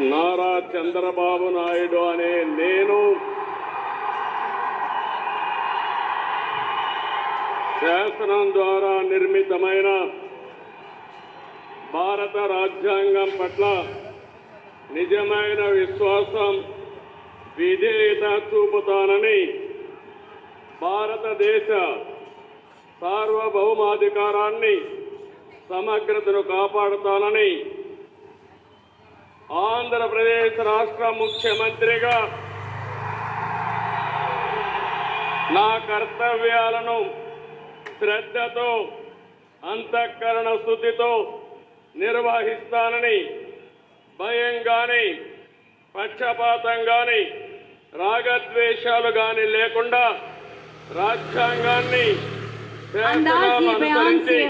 నారా చంద్రబాబు నాయుడు అనే నేను శాసనం ద్వారా నిర్మితమైన భారత రాజ్యాంగం పట్ల నిజమైన విశ్వాసం, విధేయత చూపుతానని, భారతదేశ సార్వభౌమాధికారాన్ని, సమగ్రతను కాపాడుతానని ఆంధ్రప్రదేశ్ రాష్ట్ర ముఖ్యమంత్రిగా నా కర్తవ్యాలను శ్రద్ధతో, అంతఃకరణ శుద్ధితో నిర్వహిస్తానని, భయం గాని, పక్షపాతం గాని, రాగద్వేషాలు గాని లేకుండా రాజ్యాంగాన్ని శాసనాలను అనుసరించి